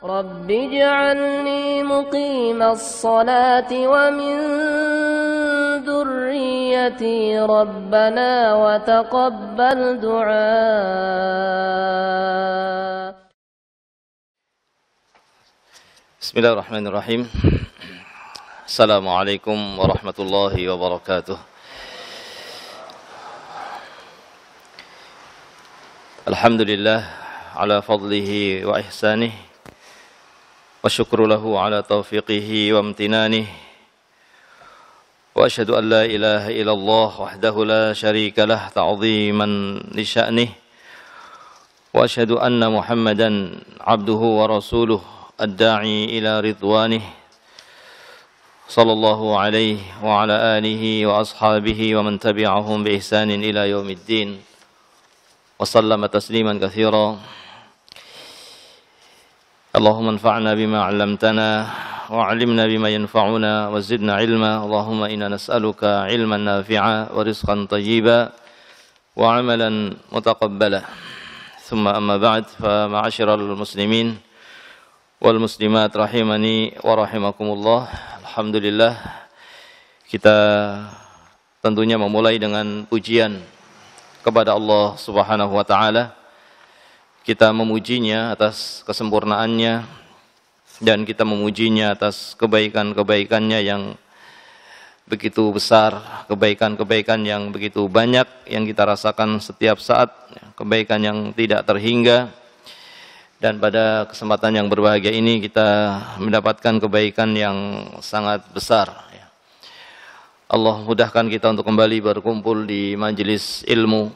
رب اجعلني مقيم الصلاة ومن ذريتي ربنا وتقبل دعاء. Bismillahirrahmanirrahim. Assalamualaikum warahmatullahi wabarakatuh. Alhamdulillah ala fadlihi wa ihsanih. Wa syukru lahu ala taufiqihi wa amtinanih. Wa asyhadu an la ilaha illallah wahdahu la syarika lah ta'ziman li sya'nih. Wa asyhadu anna Muhammadan abduhu wa rasuluh ad-da'i ila ridwanih. Sallallahu alaihi wa ala alihi wa ashabihi wa man tabi'ahum bi ihsanin ila yaumiddin. Wa sallama tasliman katsira. Allahumma anfa'na bima 'allamtana wa 'allimna bima yanfa'una wa zidna 'ilma. Allahumma inna nas'aluka 'ilman nafi'a wa rizqan thayyiba wa 'amalan mutaqabbala. Thumma amma ba'd, fa ma'asyiral muslimin wal muslimat rahimani wa rahimakumullah. Alhamdulillah, kita tentunya memulai dengan pujian kepada Allah Subhanahu wa taala. Kita memujinya atas kesempurnaannya dan kita memujinya atas kebaikan-kebaikannya yang begitu besar, kebaikan-kebaikan yang begitu banyak yang kita rasakan setiap saat, kebaikan yang tidak terhingga. Dan pada kesempatan yang berbahagia ini kita mendapatkan kebaikan yang sangat besar. Allah mudahkan kita untuk kembali berkumpul di majelis ilmu,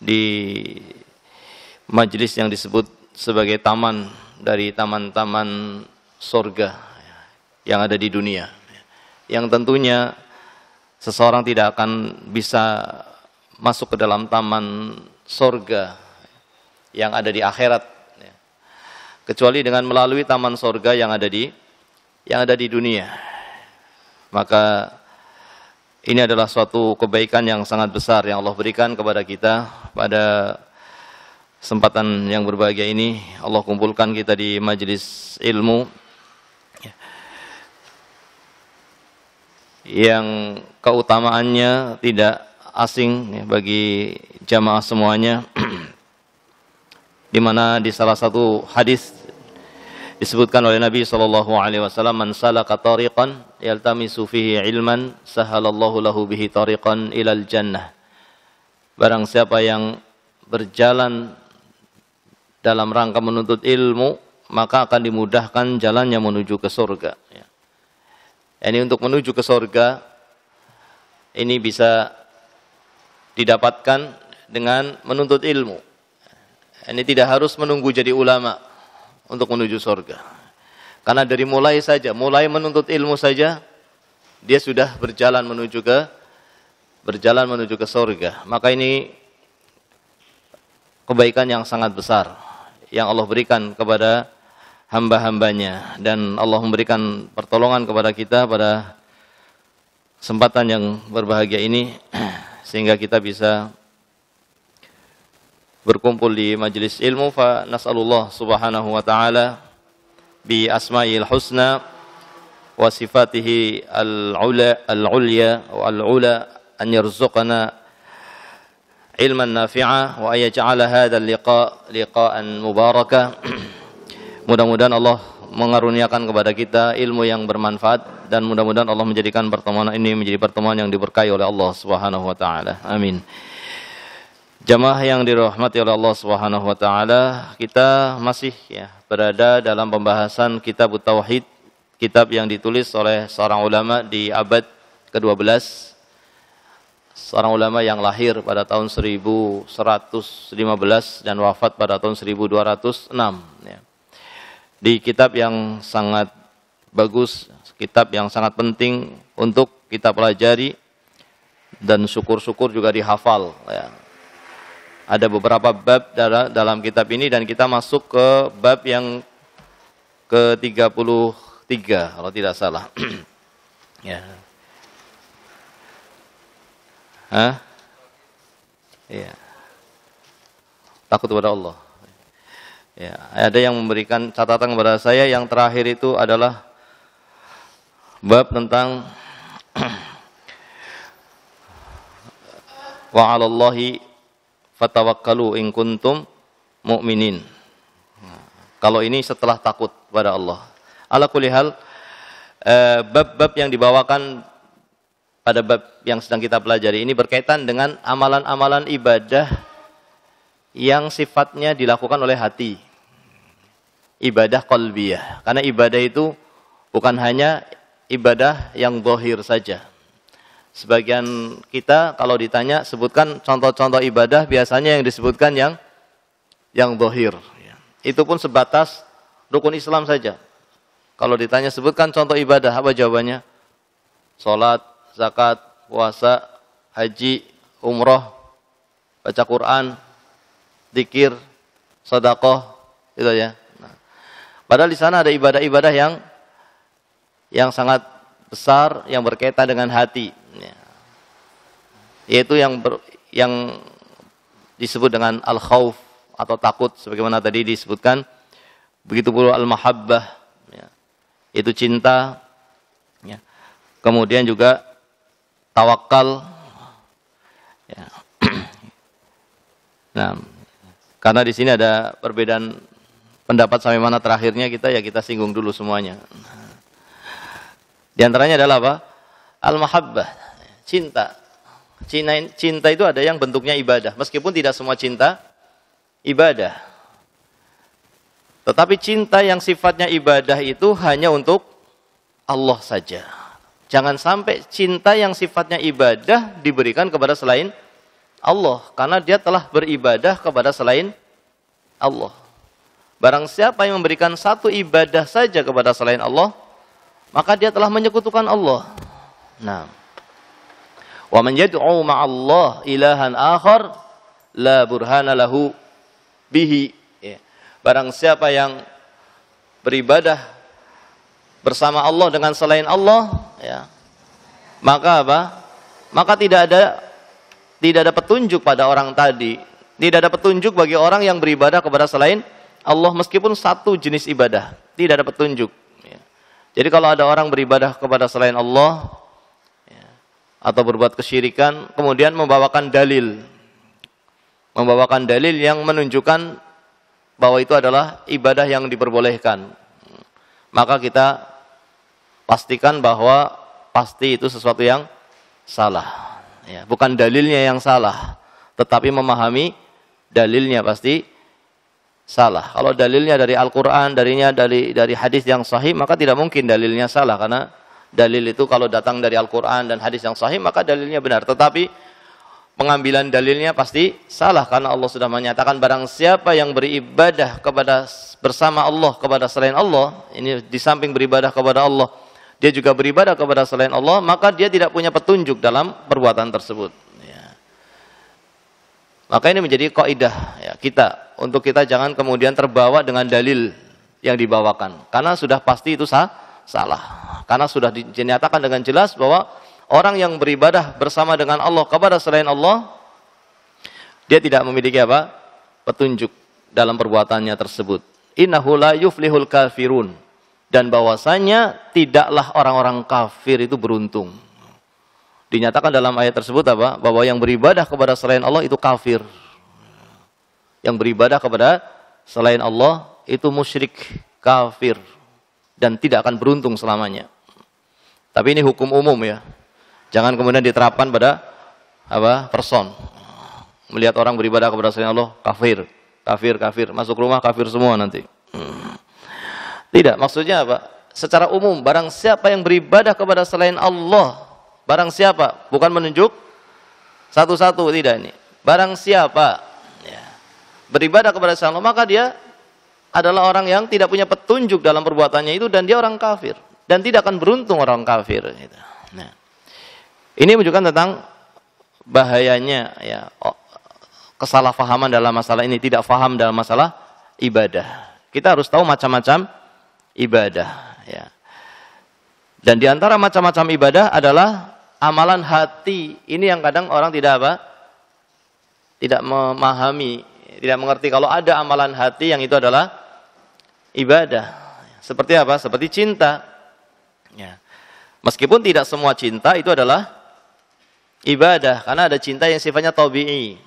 di majelis yang disebut sebagai taman dari taman-taman surga yang ada di dunia, yang tentunya seseorang tidak akan bisa masuk ke dalam taman surga yang ada di akhirat kecuali dengan melalui taman surga yang ada di dunia. Maka ini adalah suatu kebaikan yang sangat besar yang Allah berikan kepada kita. Pada kesempatan yang berbahagia ini Allah kumpulkan kita di majelis ilmu yang keutamaannya tidak asing bagi jamaah semuanya, di mana di salah satu hadis disebutkan oleh Nabi SAW, man salaka tariqan yaltamisu fihi ilman sahalallahu lahu bihi tariqan ilal jannah. Barang siapa yang berjalan dalam rangka menuntut ilmu, maka akan dimudahkan jalannya menuju ke surga. Ini untuk menuju ke surga ini bisa didapatkan dengan menuntut ilmu. Ini tidak harus menunggu jadi ulama untuk menuju surga. Karena dari mulai menuntut ilmu saja, dia sudah berjalan menuju ke surga. Maka ini kebaikan yang sangat besar yang Allah berikan kepada hamba-hambanya, dan Allah memberikan pertolongan kepada kita pada kesempatan yang berbahagia ini sehingga kita bisa berkumpul di majelis ilmu. Fa nas'alullah subhanahu wa ta'ala bi asma'il husna wa sifatihi al-ulya wa al-ula an yarzuqana ilman nafi'ah wa ayaj'ala hadzal liqa'an mubarakah. Mudah-mudahan Allah mengaruniakan kepada kita ilmu yang bermanfaat, dan mudah-mudahan Allah menjadikan pertemuan ini menjadi pertemuan yang diberkahi oleh Allah Subhanahu wa taala. Amin. Jamaah yang dirahmati oleh Allah Subhanahu wa taala, kita masih berada dalam pembahasan Kitab Tauhid, kitab yang ditulis oleh seorang ulama di abad ke-12. Seorang ulama yang lahir pada tahun 1115 dan wafat pada tahun 1206. Di kitab yang sangat bagus, kitab yang sangat penting untuk kita pelajari dan syukur-syukur juga dihafal. Ada beberapa bab dalam kitab ini dan kita masuk ke bab yang ke-33 kalau tidak salah. Ya. Iya. Takut kepada Allah. Ya, ada yang memberikan catatan kepada saya, yang terakhir itu adalah bab tentang wa 'alallahi fatawakkalu in kuntum mu'minin. Kalau ini setelah takut pada Allah. Ala kulli hal, bab-bab yang dibawakan pada bab yang sedang kita pelajari ini berkaitan dengan amalan-amalan ibadah yang sifatnya dilakukan oleh hati. Ibadah qalbiyah. Karena ibadah itu bukan hanya ibadah yang zahir saja. Sebagian kita kalau ditanya sebutkan contoh-contoh ibadah, biasanya yang disebutkan yang zahir. Itu pun sebatas rukun Islam saja. Kalau ditanya sebutkan contoh ibadah, apa jawabannya? Salat, zakat, puasa, haji, umroh, baca Quran, zikir, sedekah, itu ya. Nah, padahal di sana ada ibadah-ibadah yang sangat besar yang berkaitan dengan hati, ya. Yaitu yang disebut dengan al-khauf atau takut, sebagaimana tadi disebutkan. Begitu pula al-mahabbah, ya. Itu cinta, ya. Kemudian juga tawakal, ya. Nah, karena di sini ada perbedaan pendapat sampai mana terakhirnya kita singgung dulu semuanya. Di antaranya adalah apa? Al-mahabbah, cinta. Cinta itu ada yang bentuknya ibadah, meskipun tidak semua cinta ibadah. Tetapi cinta yang sifatnya ibadah itu hanya untuk Allah saja. Jangan sampai cinta yang sifatnya ibadah diberikan kepada selain Allah, karena dia telah beribadah kepada selain Allah. Barang siapa yang memberikan satu ibadah saja kepada selain Allah, maka dia telah menyekutukan Allah. Nah, wa man yad'u ma'allah ilahan akhar la burhana lahu bihi. Barang siapa yang beribadah bersama Allah dengan selain Allah, ya, maka apa? Maka tidak ada petunjuk pada orang tadi. Tidak ada petunjuk bagi orang yang beribadah kepada selain Allah, meskipun satu jenis ibadah, tidak ada petunjuk. Ya. Jadi kalau ada orang beribadah kepada selain Allah, ya, atau berbuat kesyirikan, kemudian membawakan dalil yang menunjukkan bahwa itu adalah ibadah yang diperbolehkan, maka kita pastikan bahwa pasti itu sesuatu yang salah. Ya, bukan dalilnya yang salah, tetapi memahami dalilnya pasti salah. Kalau dalilnya dari Al-Quran, dari hadis yang sahih, maka tidak mungkin dalilnya salah, karena dalil itu kalau datang dari Al-Quran dan hadis yang sahih, maka dalilnya benar. Tetapi pengambilan dalilnya pasti salah, karena Allah sudah menyatakan barang siapa yang beribadah bersama Allah kepada selain Allah, ini di samping beribadah kepada Allah, dia juga beribadah kepada selain Allah, maka dia tidak punya petunjuk dalam perbuatan tersebut. Ya. Maka ini menjadi kaidah, ya, untuk kita jangan kemudian terbawa dengan dalil yang dibawakan, karena sudah pasti itu salah. Karena sudah dinyatakan dengan jelas bahwa orang yang beribadah bersama dengan Allah kepada selain Allah, dia tidak memiliki apa? Petunjuk dalam perbuatannya tersebut. Innahu la yuflihul kafirun. Dan bahwasanya tidaklah orang-orang kafir itu beruntung. Dinyatakan dalam ayat tersebut apa? Bahwa yang beribadah kepada selain Allah itu kafir. Yang beribadah kepada selain Allah itu musyrik, kafir, dan tidak akan beruntung selamanya. Tapi ini hukum umum, ya. Jangan kemudian diterapkan pada person. Melihat orang beribadah kepada selain Allah, kafir, masuk rumah kafir semua nanti. Tidak, maksudnya apa? Secara umum, barang siapa yang beribadah kepada selain Allah, barang siapa, bukan menunjuk satu-satu, tidak ini. Barang siapa, ya, beribadah kepada selain Allah, maka dia adalah orang yang tidak punya petunjuk dalam perbuatannya itu, dan dia orang kafir, dan tidak akan beruntung orang kafir. Gitu. Nah, ini menunjukkan tentang bahayanya, ya, kesalahpahaman dalam masalah ini, tidak faham dalam masalah ibadah. Kita harus tahu macam-macam ibadah, ya. Dan di antara macam-macam ibadah adalah amalan hati. Ini yang kadang orang tidak memahami, tidak mengerti kalau ada amalan hati yang itu adalah ibadah. Seperti apa? Seperti cinta. Ya. Meskipun tidak semua cinta itu adalah ibadah, karena ada cinta yang sifatnya tabi'i.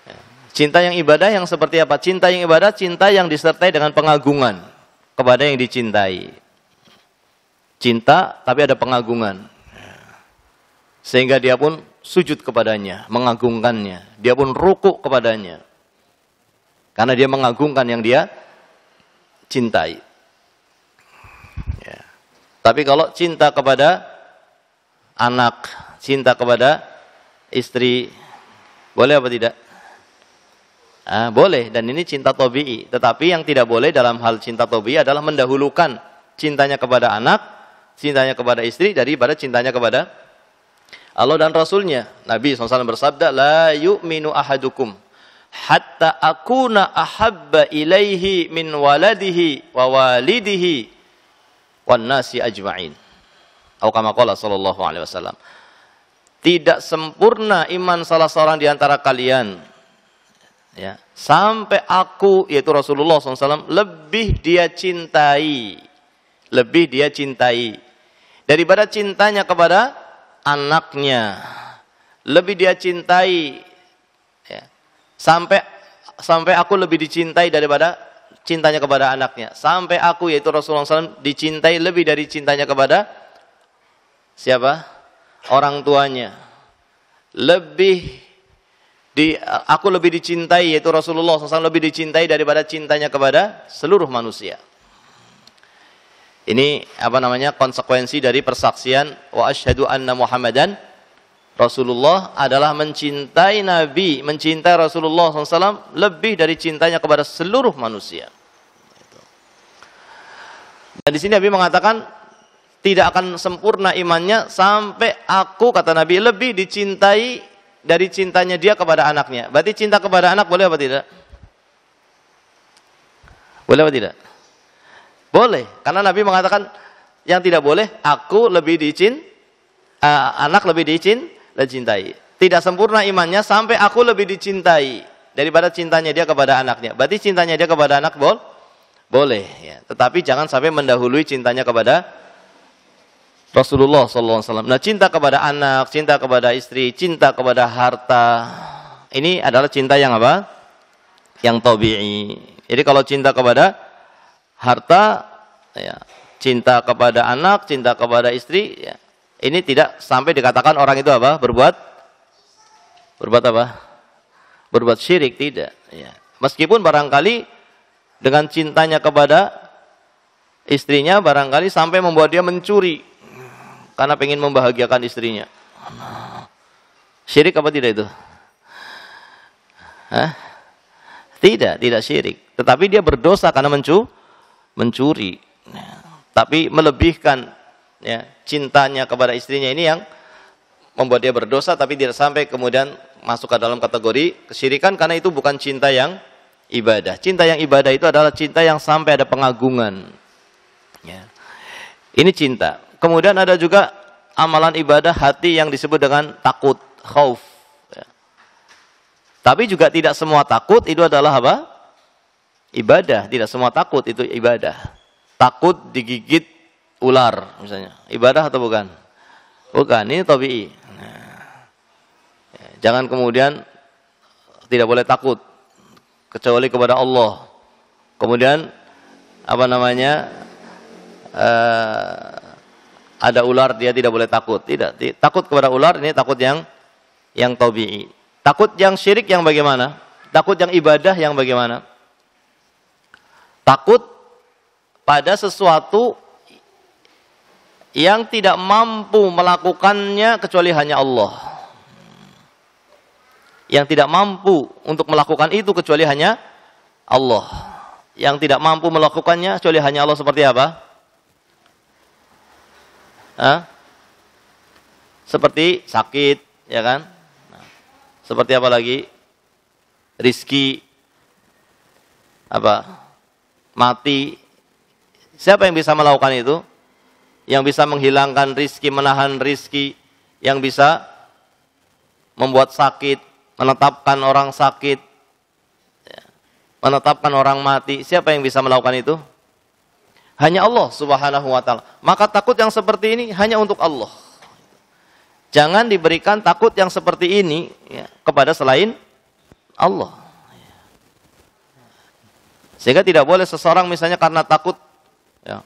Ya. Cinta yang ibadah yang seperti apa? Cinta yang ibadah, cinta yang disertai dengan pengagungan kepada yang dicintai. Cinta tapi ada pengagungan. Sehingga dia pun sujud kepadanya, mengagungkannya. Dia pun rukuk kepadanya. Karena dia mengagungkan yang dia cintai. Ya. Tapi kalau cinta kepada anak, cinta kepada istri, boleh apa tidak? Boleh, dan ini cinta tabi'i. Tetapi yang tidak boleh dalam hal cinta tabi'i adalah mendahulukan cintanya kepada anak, cintanya kepada istri daripada cintanya kepada Allah dan Rasulnya. Nabi SAW bersabda, la yu'minu ahadukum hatta akuna ahabba ilaihi min waladihi wa walidihi wan nasi ajma'in. Atau kama qala sallallahu alaihi wasallam. Tidak sempurna iman salah seorang di antara kalian, ya, sampai aku, yaitu Rasulullah SAW, lebih dia cintai daripada cintanya kepada anaknya, lebih dia cintai, ya, sampai aku lebih dicintai daripada cintanya kepada anaknya, sampai aku, yaitu Rasulullah SAW, dicintai lebih dari cintanya kepada siapa? Orang tuanya. Aku lebih dicintai, yaitu Rasulullah SAW lebih dicintai daripada cintanya kepada seluruh manusia. Ini konsekuensi dari persaksian wa asyhadu anna Muhammadan Rasulullah adalah mencintai Nabi, mencintai Rasulullah SAW lebih dari cintanya kepada seluruh manusia. Dan di sini Nabi mengatakan tidak akan sempurna imannya sampai aku, kata Nabi, lebih dicintai dari cintanya dia kepada anaknya. Berarti cinta kepada anak boleh apa tidak? Boleh apa tidak? Boleh, karena Nabi mengatakan yang tidak boleh, aku lebih anak lebih dicintai. Tidak sempurna imannya sampai aku lebih dicintai daripada cintanya dia kepada anaknya. Berarti cintanya dia kepada anak boleh, ya. Tetapi jangan sampai mendahului cintanya kepada Rasulullah SAW. Nah, cinta kepada anak, cinta kepada istri, cinta kepada harta, ini adalah cinta yang apa? Yang tabi'i. Jadi kalau cinta kepada harta, ya, cinta kepada anak, cinta kepada istri, ya, ini tidak sampai dikatakan orang itu apa? Berbuat apa? Berbuat syirik, tidak. Ya. Meskipun barangkali dengan cintanya kepada istrinya, barangkali sampai membuat dia mencuri karena pengen membahagiakan istrinya. Syirik apa tidak itu? Tidak syirik. Tetapi dia berdosa karena mencuri. Tapi melebihkan, ya, cintanya kepada istrinya ini yang membuat dia berdosa, tapi tidak sampai kemudian masuk ke dalam kategori kesyirikan, karena itu bukan cinta yang ibadah. Cinta yang ibadah itu adalah cinta yang sampai ada pengagungan. Ya. Ini cinta. Kemudian ada juga amalan ibadah hati yang disebut dengan takut, khauf. Ya. Tapi juga tidak semua takut itu adalah apa? Ibadah. Tidak semua takut itu ibadah. Takut digigit ular misalnya. Ibadah atau bukan? Bukan, ini tabi'i. Nah, ya, jangan kemudian tidak boleh takut kecuali kepada Allah. Kemudian ada ular, dia tidak boleh takut. Tidak, takut kepada ular ini takut yang tabi'i. Takut yang syirik yang bagaimana? Takut yang ibadah yang bagaimana? Takut pada sesuatu yang tidak mampu melakukannya kecuali hanya Allah. Yang tidak mampu untuk melakukan itu kecuali hanya Allah. Yang tidak mampu melakukannya kecuali hanya Allah, seperti apa? Seperti sakit, ya kan? Nah, seperti apa lagi? Rizki, mati. Siapa yang bisa melakukan itu? Yang bisa menghilangkan rizki, menahan rizki, yang bisa membuat sakit, menetapkan orang sakit, menetapkan orang mati. Siapa yang bisa melakukan itu? Hanya Allah Subhanahu wa taala. Maka takut yang seperti ini hanya untuk Allah. Jangan diberikan takut yang seperti ini ya, kepada selain Allah. Sehingga tidak boleh seseorang misalnya karena takut ya,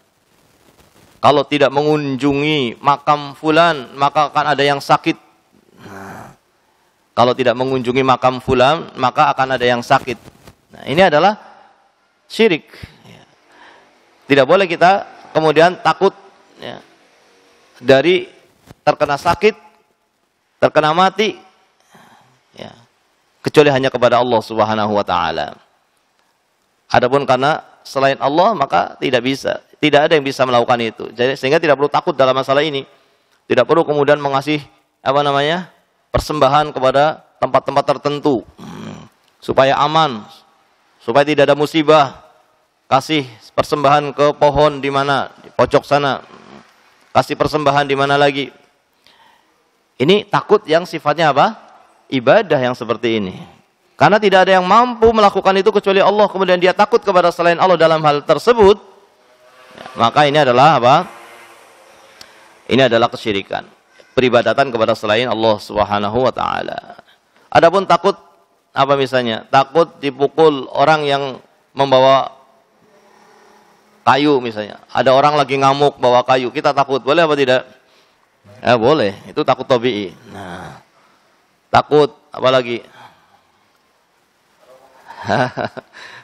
kalau tidak mengunjungi makam fulan maka akan ada yang sakit. Nah, kalau tidak mengunjungi makam fulan maka akan ada yang sakit. Nah, ini adalah syirik. Tidak boleh kita kemudian takut ya, dari terkena sakit, terkena mati, ya, kecuali hanya kepada Allah Subhanahu wa taala. Adapun karena selain Allah maka tidak bisa, tidak ada yang bisa melakukan itu. Jadi sehingga tidak perlu takut dalam masalah ini. Tidak perlu kemudian mengasih persembahan kepada tempat-tempat tertentu supaya aman, supaya tidak ada musibah. Kasih persembahan ke pohon di mana, di pojok sana. Kasih persembahan di mana lagi. Ini takut yang sifatnya apa? Ibadah yang seperti ini. Karena tidak ada yang mampu melakukan itu kecuali Allah. Kemudian dia takut kepada selain Allah dalam hal tersebut. Maka ini adalah apa? Ini adalah kesyirikan. Peribadatan kepada selain Allah Subhanahu wa taala. Adapun takut apa misalnya? Takut dipukul orang yang membawa kayu misalnya. Ada orang lagi ngamuk bawa kayu. Kita takut. Boleh apa tidak? Ya boleh. Itu takut tabi'i. Nah, takut apa lagi?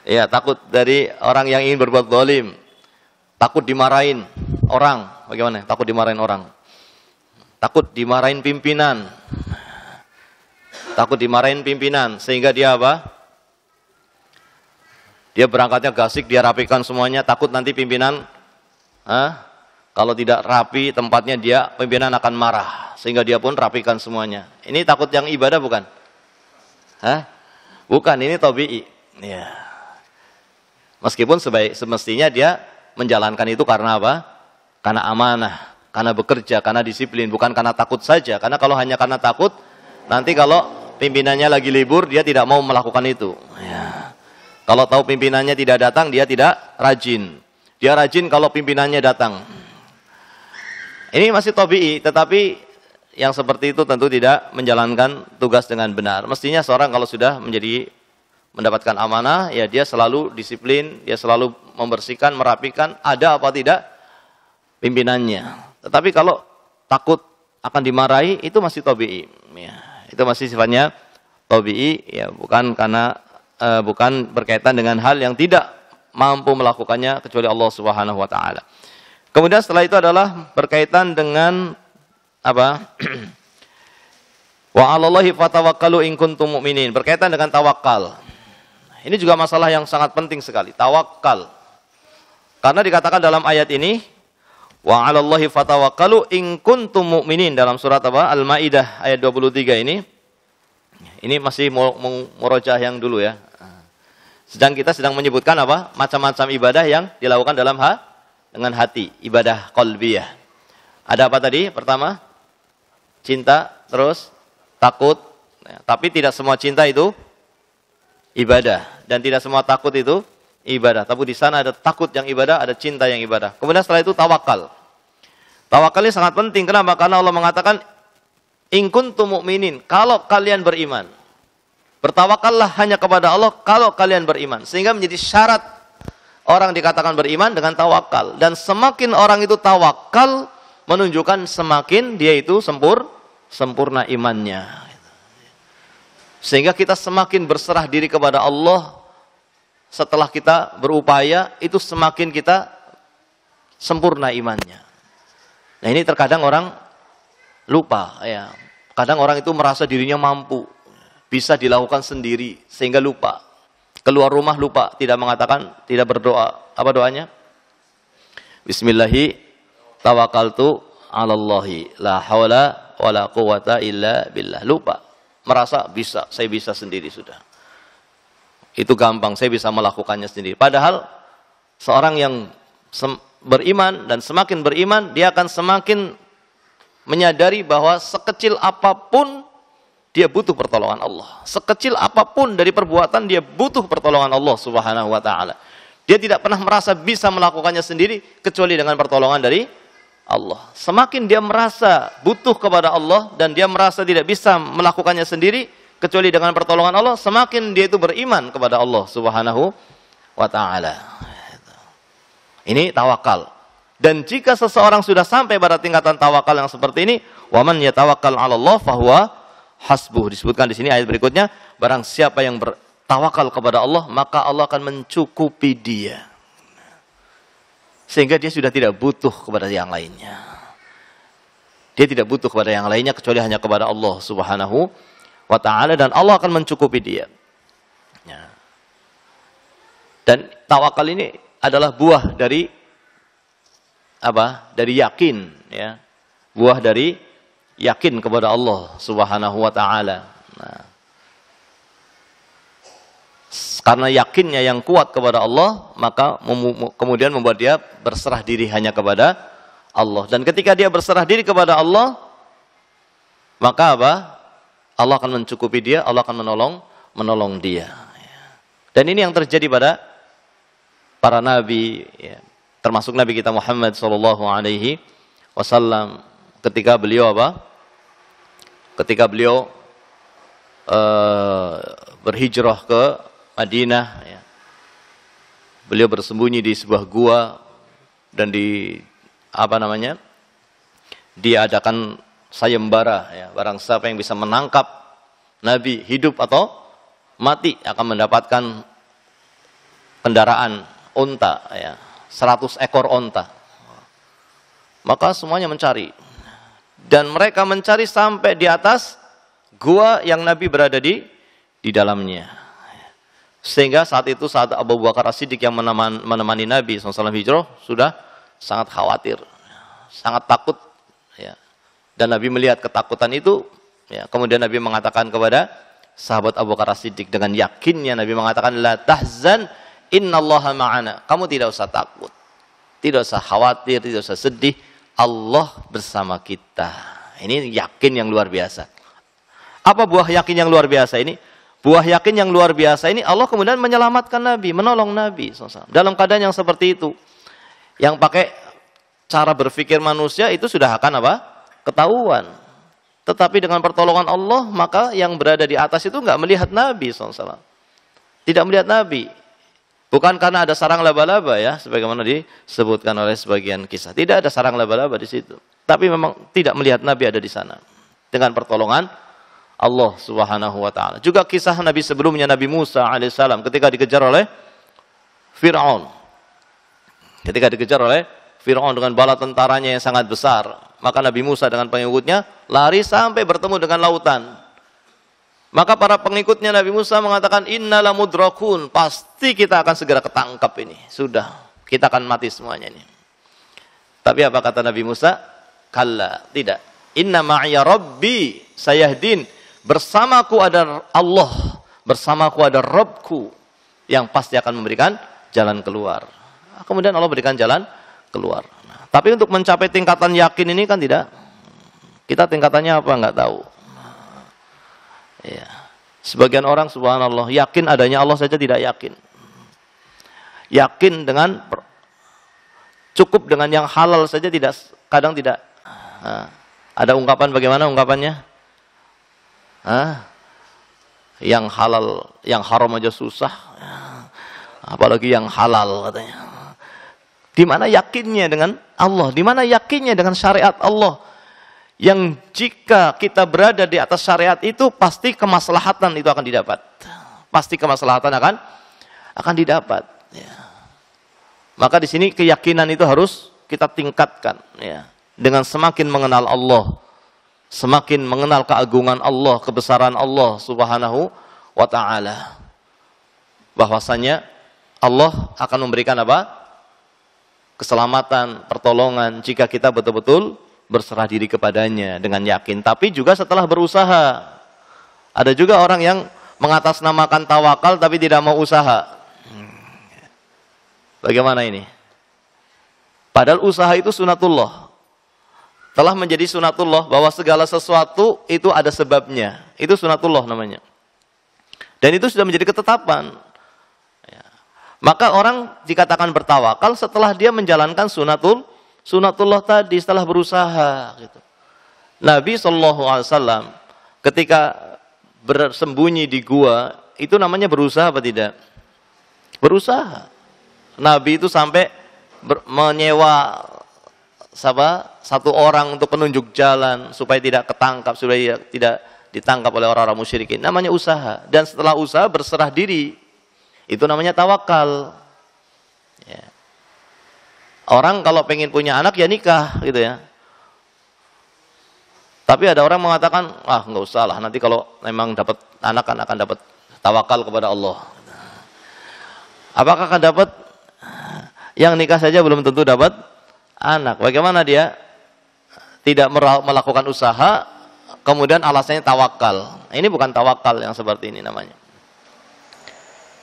Ya, takut dari orang yang ingin berbuat zalim. Takut dimarahin orang. Bagaimana? Takut dimarahin orang. Takut dimarahin pimpinan. Takut dimarahin pimpinan. Sehingga dia apa? Dia berangkatnya gasik, dia rapikan semuanya, takut nanti pimpinan kalau tidak rapi tempatnya pimpinan akan marah. Sehingga dia pun rapikan semuanya. Ini takut yang ibadah bukan? Bukan, ini tabi'i. Ya. Meskipun semestinya dia menjalankan itu karena apa? Karena amanah, karena bekerja, karena disiplin, bukan karena takut saja. Karena kalau hanya karena takut, nanti kalau pimpinannya lagi libur, dia tidak mau melakukan itu. Ya. Kalau tahu pimpinannya tidak datang, dia tidak rajin. Dia rajin kalau pimpinannya datang. Ini masih tabi'i, tetapi yang seperti itu tentu tidak menjalankan tugas dengan benar. Mestinya seorang kalau sudah mendapatkan amanah, ya dia selalu disiplin, dia selalu membersihkan, merapikan, ada apa tidak pimpinannya. Tetapi kalau takut akan dimarahi, itu masih tabi'i. Ya, itu masih sifatnya tabi'i, ya bukan berkaitan dengan hal yang tidak mampu melakukannya kecuali Allah Subhanahu wa taala. Kemudian setelah itu adalah berkaitan dengan apa? Wa 'alallahi fatawakkalu in kuntum mu'minin. Berkaitan dengan tawakal. Ini juga masalah yang sangat penting sekali, tawakal. Karena dikatakan dalam ayat ini wa 'alallahi fatawakkalu in kuntum mu'minin dalam surat apa? Al-Maidah ayat 23 ini. Ini masih murojaah yang dulu ya. Kita sedang menyebutkan apa? Macam-macam ibadah yang dilakukan dengan hati, ibadah qalbiyah. Ada apa tadi? Pertama, cinta, terus takut. Tapi tidak semua cinta itu ibadah dan tidak semua takut itu ibadah. Tapi di sana ada takut yang ibadah, ada cinta yang ibadah. Kemudian setelah itu tawakal. Tawakal ini sangat penting. Kenapa? Karena Allah mengatakan in kuntum mu'minin, kalau kalian beriman. Bertawakallah hanya kepada Allah kalau kalian beriman. Sehingga menjadi syarat orang dikatakan beriman dengan tawakal. Dan semakin orang itu tawakal, menunjukkan semakin dia itu sempurna imannya. Sehingga kita semakin berserah diri kepada Allah. Setelah kita berupaya, itu semakin kita sempurna imannya. Nah ini terkadang orang lupa. Ya. Kadang orang itu merasa dirinya mampu. Bisa dilakukan sendiri sehingga lupa. Keluar rumah lupa, tidak mengatakan, tidak berdoa. Apa doanya? Bismillahi tawakkaltu 'alallahi la haula wala quwata illa billah. Lupa. Merasa bisa, saya bisa sendiri sudah. Itu gampang, saya bisa melakukannya sendiri. Padahal seorang yang beriman dan semakin beriman, dia akan semakin menyadari bahwa sekecil apapun dia butuh pertolongan Allah. Sekecil apapun dari perbuatan, dia butuh pertolongan Allah Subhanahu wa ta'ala. Dia tidak pernah merasa bisa melakukannya sendiri kecuali dengan pertolongan dari Allah. Semakin dia merasa butuh kepada Allah dan dia merasa tidak bisa melakukannya sendiri kecuali dengan pertolongan Allah, semakin dia itu beriman kepada Allah Subhanahu wa ta'ala. Ini tawakal. Dan jika seseorang sudah sampai pada tingkatan tawakal yang seperti ini, waman yatawakkal 'ala Allah fahuwa hasbuh. Disebutkan di sini ayat berikutnya, barang siapa yang bertawakal kepada Allah, maka Allah akan mencukupi dia. Sehingga dia sudah tidak butuh kepada yang lainnya. Dia tidak butuh kepada yang lainnya kecuali hanya kepada Allah Subhanahu wa ta'ala, dan Allah akan mencukupi dia. Dan tawakal ini adalah buah dari apa? Dari yakin, ya. Buah dari yakin kepada Allah Subhanahu wa ta'ala. Nah, karena yakinnya yang kuat kepada Allah, maka kemudian membuat dia berserah diri hanya kepada Allah. Dan ketika dia berserah diri kepada Allah, maka apa? Allah akan mencukupi dia, Allah akan menolong dia. Dan ini yang terjadi pada para nabi, ya, termasuk Nabi kita Muhammad SAW, ketika beliau apa? Ketika beliau berhijrah ke Madinah, ya. Beliau bersembunyi di sebuah gua dan diadakan sayembara, ya. Barang siapa yang bisa menangkap Nabi hidup atau mati akan mendapatkan kendaraan unta, ya. 100 ekor unta. Maka semuanya mencari. Dan mereka mencari sampai di atas gua yang Nabi berada di dalamnya. Sehingga saat itu, saat Abu Bakar As-Siddiq yang menemani Nabi SAW hijrah, sudah sangat khawatir, sangat takut, ya. Dan Nabi melihat ketakutan itu, ya, kemudian Nabi mengatakan kepada sahabat Abu Bakar As-Siddiq dengan yakinnya, Nabi mengatakan, la tahzan innallaha ma'ana. Kamu tidak usah takut, tidak usah khawatir, tidak usah sedih, Allah bersama kita. Ini yakin yang luar biasa. Apa buah yakin yang luar biasa ini? Buah yakin yang luar biasa ini, Allah kemudian menyelamatkan Nabi, menolong Nabi SAW. Dalam keadaan yang seperti itu, yang pakai cara berpikir manusia itu sudah akan apa? Ketahuan. Tetapi dengan pertolongan Allah, maka yang berada di atas itu nggak melihat Nabi SAW. Tidak melihat Nabi. Bukan karena ada sarang laba-laba, ya, sebagaimana disebutkan oleh sebagian kisah. Tidak ada sarang laba-laba di situ. Tapi memang tidak melihat Nabi ada di sana. Dengan pertolongan Allah Subhanahu wa ta'ala. Juga kisah Nabi sebelumnya, Nabi Musa alaihissalam, ketika dikejar oleh Fir'aun. Ketika dikejar oleh Fir'aun dengan bala tentaranya yang sangat besar, maka Nabi Musa dengan pengikutnya lari sampai bertemu dengan lautan. Maka para pengikutnya Nabi Musa mengatakan, innala mudrakun, pasti kita akan segera ketangkap ini. Sudah, kita akan mati semuanya ini. Tapi apa kata Nabi Musa? Kalla, tidak. Inna ma'iya rabbi sayahdin. Bersamaku ada Allah, bersamaku ada Rabbku yang pasti akan memberikan jalan keluar. Kemudian Allah berikan jalan keluar. Nah, tapi untuk mencapai tingkatan yakin ini kan tidak. Kita tingkatannya apa? Enggak tahu. Ya. Sebagian orang subhanallah yakin adanya Allah saja tidak yakin. Yakin dengan cukup dengan yang halal saja tidak, kadang tidak. Nah, ada ungkapan, bagaimana ungkapannya? Yang halal, yang haram aja susah, apalagi yang halal katanya. Di mana yakinnya dengan Allah? Di mana yakinnya dengan syariat Allah? Yang jika kita berada di atas syariat itu, pasti kemaslahatan itu akan didapat. Pasti kemaslahatan akan didapat. Ya. Maka di sini keyakinan itu harus kita tingkatkan. Ya. Dengan semakin mengenal Allah, semakin mengenal keagungan Allah, kebesaran Allah Subhanahu wa ta'ala. Bahwasanya Allah akan memberikan apa? Keselamatan, pertolongan jika kita betul-betul berserah diri kepadanya dengan yakin. Tapi juga setelah berusaha. Ada juga orang yang mengatasnamakan tawakal tapi tidak mau usaha. Bagaimana ini? Padahal usaha itu sunatullah. telah menjadi sunatullah, bahwa segala sesuatu itu ada sebabnya. Itu sunatullah namanya. Dan itu sudah menjadi ketetapan. Ya. Maka orang dikatakan bertawakal setelah dia menjalankan sunatullah tadi, setelah berusaha. Gitu. Nabi SAW ketika bersembunyi di gua, itu namanya berusaha apa tidak? Berusaha. Nabi itu sampai menyewa satu orang untuk penunjuk jalan supaya tidak ketangkap, supaya tidak ditangkap oleh orang-orang musyrikin. Namanya usaha. Dan setelah usaha berserah diri, itu namanya tawakal. Ya. Orang kalau pengen punya anak ya nikah gitu ya. Tapi ada orang mengatakan, nggak usah lah, nanti kalau memang dapat anak kan akan dapat, tawakal kepada Allah. Apakah akan dapat? Yang nikah saja belum tentu dapat anak. Bagaimana dia tidak melakukan usaha, kemudian alasannya tawakal. Ini bukan tawakal yang seperti ini namanya.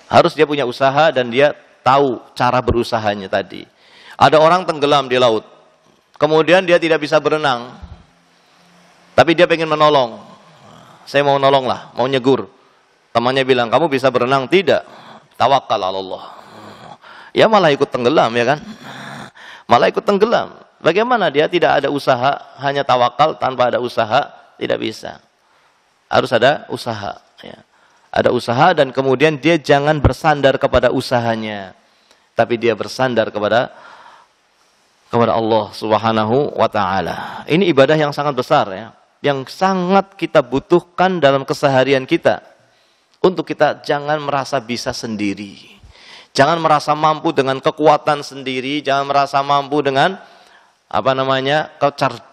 Harus dia punya usaha dan dia tahu cara berusahanya tadi. Ada orang tenggelam di laut, kemudian dia tidak bisa berenang, tapi dia pengen menolong. Saya mau nolong lah, mau nyegur. Temannya bilang, kamu bisa berenang? Tidak. Tawakal Allah. Ya malah ikut tenggelam, ya kan? Malah ikut tenggelam. Bagaimana dia tidak ada usaha, hanya tawakal tanpa ada usaha, tidak bisa. Harus ada usaha. Ya. Ada usaha dan kemudian dia jangan bersandar kepada usahanya. Tapi dia bersandar kepada Allah Subhanahu wa ta'ala. Ini ibadah yang sangat besar ya. Yang sangat kita butuhkan dalam keseharian kita. Untuk kita jangan merasa bisa sendiri. Jangan merasa mampu dengan kekuatan sendiri, jangan merasa mampu dengan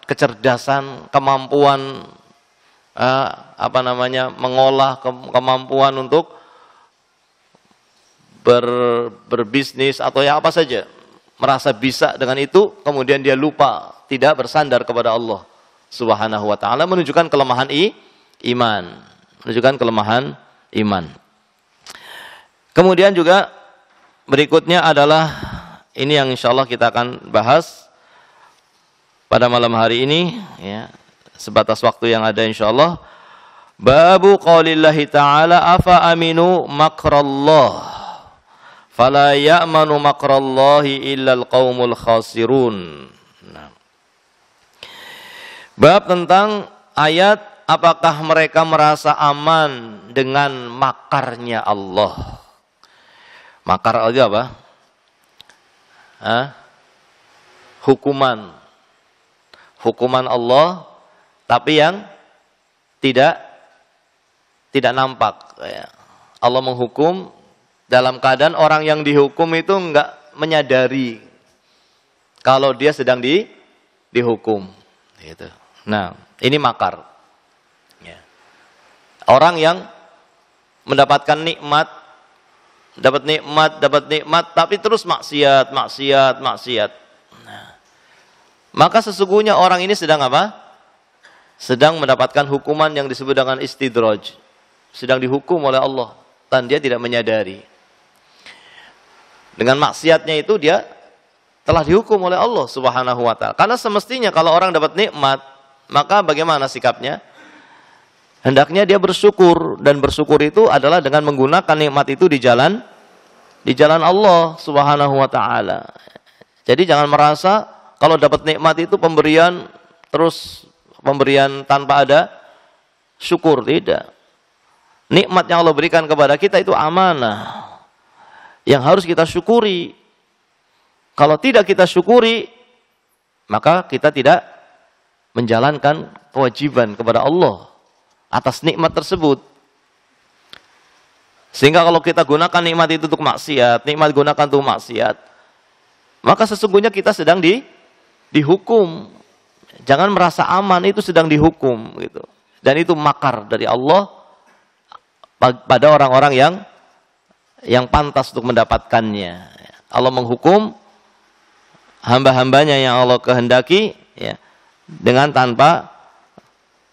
kecerdasan, kemampuan mengolah, kemampuan untuk berbisnis atau ya apa saja. Merasa bisa dengan itu, kemudian dia lupa, tidak bersandar kepada Allah Subhanahu wa ta'ala, menunjukkan kelemahan iman. Menunjukkan kelemahan iman. Kemudian juga berikutnya adalah ini yang insya Allah kita akan bahas pada malam hari ini ya, sebatas waktu yang ada insya Allah. Babu qaulillahi ta'ala afa aminu makrallah fala ya'manu makrallahi illal qaumul khasirun. Nah. Bab tentang ayat apakah mereka merasa aman dengan makarnya Allah. Makar aja apa? Hukuman Allah, tapi yang tidak nampak. Allah menghukum dalam keadaan orang yang dihukum itu enggak menyadari kalau dia sedang dihukum. Gitu. Nah, ini makar. Orang yang mendapatkan nikmat, tapi terus maksiat. Nah, maka sesungguhnya orang ini sedang apa? Sedang mendapatkan hukuman yang disebut dengan istidraj. Sedang dihukum oleh Allah dan dia tidak menyadari. Dengan maksiatnya itu dia telah dihukum oleh Allah Subhanahu wa ta'ala. Karena semestinya kalau orang dapat nikmat, maka bagaimana sikapnya? Hendaknya dia bersyukur, dan bersyukur itu adalah dengan menggunakan nikmat itu di jalan Allah Subhanahu wa ta'ala. Jadi jangan merasa kalau dapat nikmat itu pemberian tanpa ada syukur, tidak. Nikmat yang Allah berikan kepada kita itu amanah yang harus kita syukuri. Kalau tidak kita syukuri, maka kita tidak menjalankan kewajiban kepada Allah atas nikmat tersebut. Sehingga kalau kita gunakan nikmat itu untuk maksiat, maka sesungguhnya kita sedang dihukum. Jangan merasa aman, itu sedang dihukum gitu. Dan itu makar dari Allah pada orang-orang yang pantas untuk mendapatkannya. Allah menghukum hamba-hambanya yang Allah kehendaki ya, dengan tanpa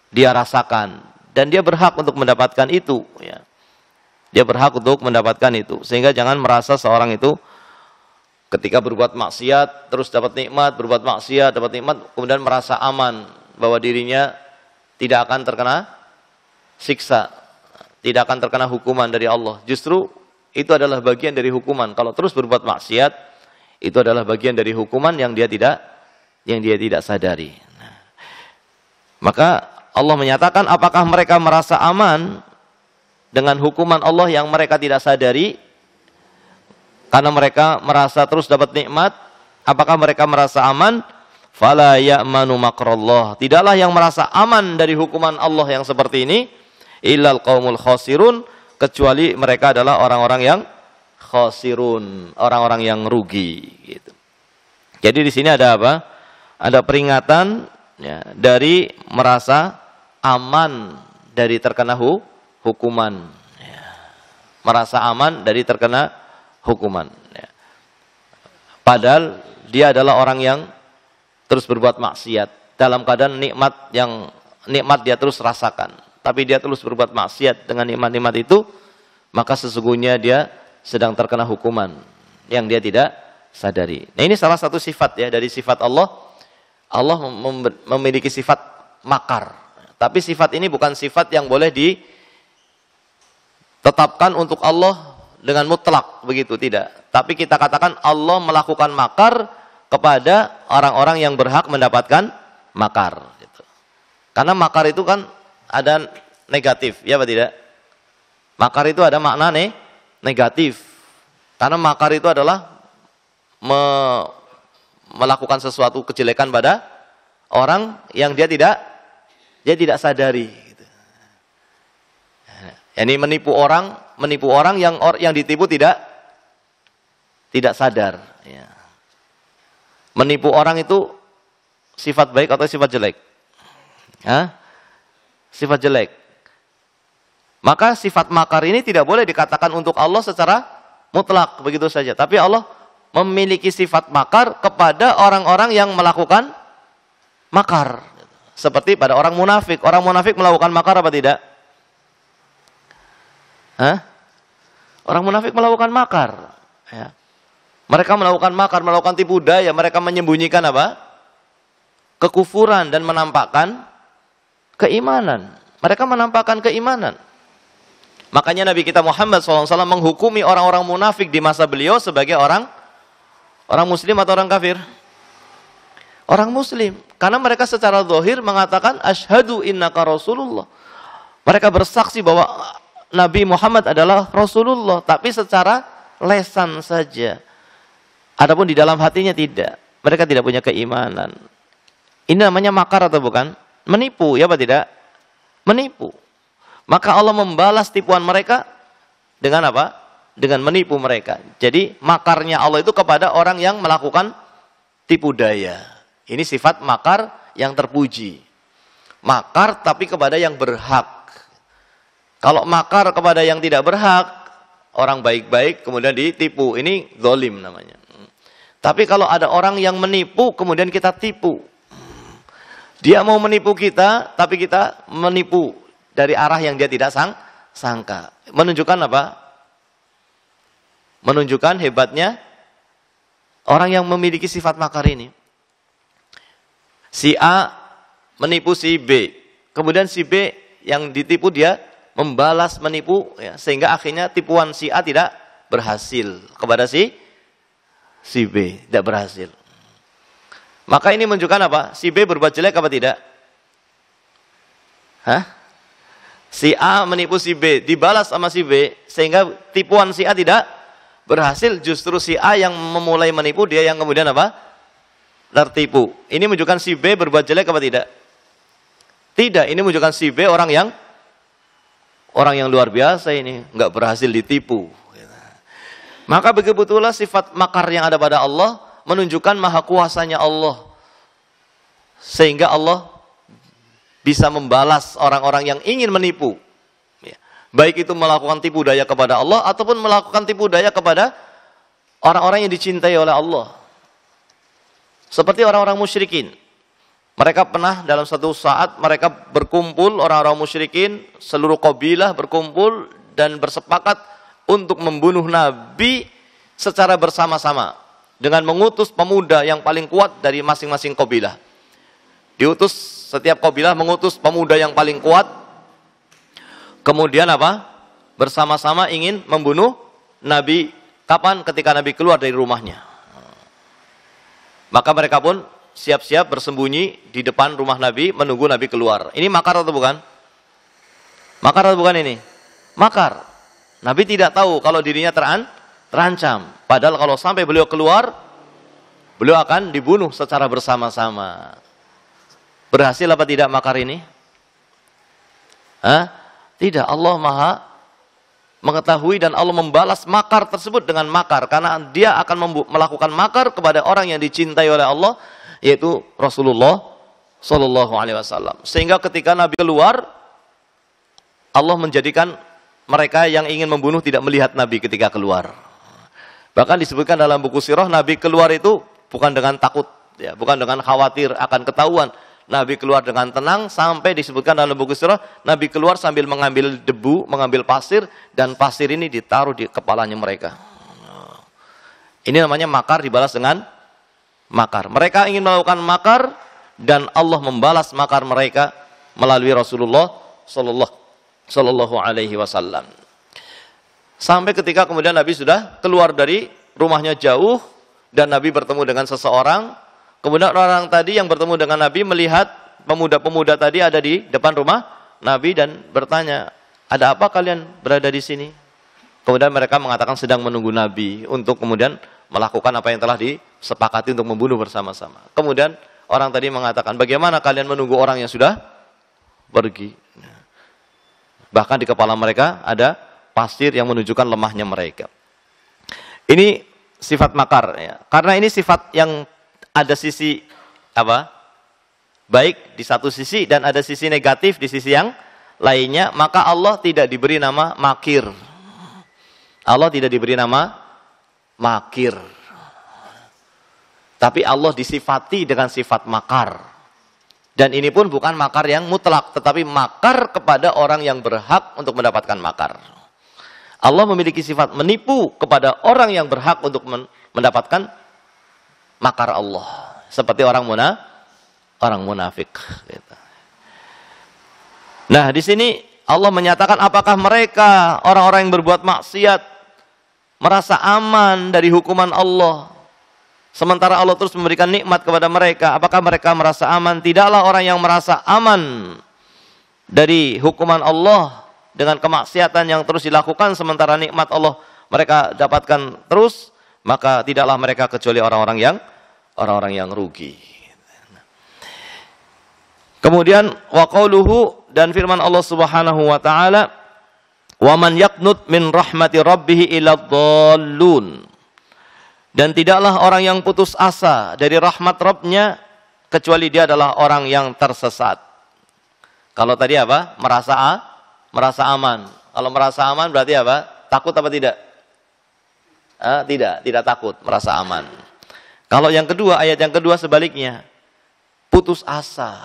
dia rasakan. Dan dia berhak untuk mendapatkan itu. Ya. Dia berhak untuk mendapatkan itu. Sehingga jangan merasa seorang itu Ketika berbuat maksiat, terus dapat nikmat, berbuat maksiat, dapat nikmat, kemudian merasa aman bahwa dirinya tidak akan terkena siksa, tidak akan terkena hukuman dari Allah. Justru itu adalah bagian dari hukuman. Kalau terus berbuat maksiat, itu adalah bagian dari hukuman yang dia tidak sadari. Nah, maka Allah menyatakan, apakah mereka merasa aman dengan hukuman Allah yang mereka tidak sadari? Karena mereka merasa terus dapat nikmat, apakah mereka merasa aman? Fala ya'manu makrallah. Tidaklah yang merasa aman dari hukuman Allah yang seperti ini illal qaumul khasirun, kecuali mereka adalah orang-orang yang khasirun, orang-orang yang rugi gitu. Jadi di sini ada apa? Ada peringatan ya, dari merasa aman dari terkena hukuman ya. Merasa aman dari terkena hukuman ya. Padahal dia adalah orang yang terus berbuat maksiat dalam keadaan nikmat dia terus rasakan, tapi dia terus berbuat maksiat dengan nikmat-nikmat itu, maka sesungguhnya dia sedang terkena hukuman yang dia tidak sadari. Nah, ini salah satu sifat ya dari sifat Allah. Allah memiliki sifat makar, tapi sifat ini bukan sifat yang boleh ditetapkan untuk Allah dengan mutlak begitu, tidak. Tapi kita katakan Allah melakukan makar kepada orang-orang yang berhak mendapatkan makar gitu. Karena makar itu kan ada negatif, ya apa tidak? Makar itu ada makna negatif. Karena makar itu adalah melakukan sesuatu kejelekan pada orang yang dia tidak sadari gitu. Yani menipu orang yang ditipu tidak sadar ya. Menipu orang itu sifat baik atau sifat jelek? Hah? Sifat jelek. Maka sifat makar ini tidak boleh dikatakan untuk Allah secara mutlak begitu saja. Tapi Allah memiliki sifat makar kepada orang-orang yang melakukan makar. Seperti pada orang munafik. Orang munafik melakukan makar apa tidak? Hah? Orang munafik melakukan makar. Ya. Mereka melakukan makar, melakukan tipu daya. Mereka menyembunyikan apa? Kekufuran dan menampakkan keimanan. Mereka menampakkan keimanan. Makanya Nabi kita Muhammad SAW menghukumi orang-orang munafik di masa beliau sebagai orang muslim atau orang kafir? Orang muslim. Karena mereka secara zahir mengatakan asyhadu innaka rasulullah. Mereka bersaksi bahwa Nabi Muhammad adalah Rasulullah, tapi secara lesan saja. Adapun di dalam hatinya tidak. Mereka tidak punya keimanan. Ini namanya makar atau bukan? Menipu, ya apa tidak? Menipu. Maka Allah membalas tipuan mereka dengan apa? Dengan menipu mereka. Jadi makarnya Allah itu kepada orang yang melakukan tipu daya. Ini sifat makar yang terpuji. Makar tapi kepada yang berhak. Kalau makar kepada yang tidak berhak, orang baik-baik kemudian ditipu, ini zalim namanya. Tapi kalau ada orang yang menipu kemudian kita tipu. Dia mau menipu kita, tapi kita menipu dari arah yang dia tidak sangka. Menunjukkan apa? Menunjukkan hebatnya orang yang memiliki sifat makar ini. Si A menipu si B. Kemudian si B yang ditipu dia membalas menipu, ya, sehingga akhirnya tipuan si A tidak berhasil kepada si B, tidak berhasil. Maka ini menunjukkan apa? Si B berbuat jelek apa tidak? Hah? Si A menipu si B, dibalas sama si B, sehingga tipuan si A tidak berhasil. Justru si A yang memulai menipu, dia yang kemudian apa? Tertipu. Ini menunjukkan si B berbuat jelek apa tidak? Tidak, ini menunjukkan si B orang yang luar biasa ini, nggak berhasil ditipu. Maka begitulah sifat makar yang ada pada Allah menunjukkan maha kuasanya Allah. Sehingga Allah bisa membalas orang-orang yang ingin menipu. Baik itu melakukan tipu daya kepada Allah ataupun melakukan tipu daya kepada orang-orang yang dicintai oleh Allah. Seperti orang-orang musyrikin. Mereka pernah dalam satu saat mereka berkumpul, orang-orang musyrikin, seluruh kabilah berkumpul dan bersepakat untuk membunuh Nabi secara bersama-sama. dengan mengutus pemuda yang paling kuat dari masing-masing kabilah. Diutus, setiap kabilah mengutus pemuda yang paling kuat. Kemudian apa? Bersama-sama ingin membunuh Nabi. Kapan? Ketika Nabi keluar dari rumahnya. Maka mereka pun siap-siap bersembunyi di depan rumah Nabi menunggu Nabi keluar. Ini makar atau bukan? Makar atau bukan ini? Makar. Nabi tidak tahu kalau dirinya terancam. Padahal kalau sampai beliau keluar, beliau akan dibunuh secara bersama-sama. Berhasil apa tidak makar ini? Tidak. Allah Maha mengetahui dan Allah membalas makar tersebut dengan makar. Karena dia akan melakukan makar kepada orang yang dicintai oleh Allah, yaitu Rasulullah Sallallahu Alaihi Wasallam. Sehingga ketika Nabi keluar, Allah menjadikan mereka yang ingin membunuh tidak melihat Nabi ketika keluar. Bahkan disebutkan dalam buku sirah, Nabi keluar itu bukan dengan takut, ya, bukan dengan khawatir akan ketahuan. Nabi keluar dengan tenang, sampai disebutkan dalam buku sirah, Nabi keluar sambil mengambil debu, mengambil pasir, dan pasir ini ditaruh di kepalanya mereka. Ini namanya makar dibalas dengan makar. Mereka ingin melakukan makar, dan Allah membalas makar mereka melalui Rasulullah Sallallahu Alaihi Wasallam. Sampai ketika kemudian Nabi sudah keluar dari rumahnya jauh, dan Nabi bertemu dengan seseorang. Kemudian orang tadi yang bertemu dengan Nabi melihat pemuda-pemuda tadi ada di depan rumah Nabi dan bertanya, ada apa kalian berada di sini? Kemudian mereka mengatakan sedang menunggu Nabi untuk kemudian melakukan apa yang telah disepakati untuk membunuh bersama-sama. Kemudian orang tadi mengatakan, bagaimana kalian menunggu orang yang sudah pergi? Bahkan di kepala mereka ada pasir yang menunjukkan lemahnya mereka. Ini sifat makar, ya. Karena ini sifat yang ada sisi apa? Baik di satu sisi dan ada sisi negatif di sisi yang lainnya, maka Allah tidak diberi nama makir. Allah tidak diberi nama makir. Tapi Allah disifati dengan sifat makar. Dan ini pun bukan makar yang mutlak, tetapi makar kepada orang yang berhak untuk mendapatkan makar. Allah memiliki sifat menipu kepada orang yang berhak untuk mendapatkan makar Allah, seperti orang munafik. Nah, di sini Allah menyatakan apakah mereka orang-orang yang berbuat maksiat merasa aman dari hukuman Allah, sementara Allah terus memberikan nikmat kepada mereka. Apakah mereka merasa aman? Tidaklah orang yang merasa aman dari hukuman Allah dengan kemaksiatan yang terus dilakukan, sementara nikmat Allah mereka dapatkan terus, maka tidaklah mereka kecuali orang-orang yang rugi. Kemudian wa qauluhu, dan firman Allah Subhanahu wa taala, wa man yaqnut min rahmati rabbih illa dhallun. Dan tidaklah orang yang putus asa dari rahmat Rabbnya kecuali dia adalah orang yang tersesat. Kalau tadi apa? Merasa aman. Kalau merasa aman berarti apa? Takut apa tidak? Tidak takut, merasa aman. Kalau yang kedua, ayat yang kedua sebaliknya. Putus asa.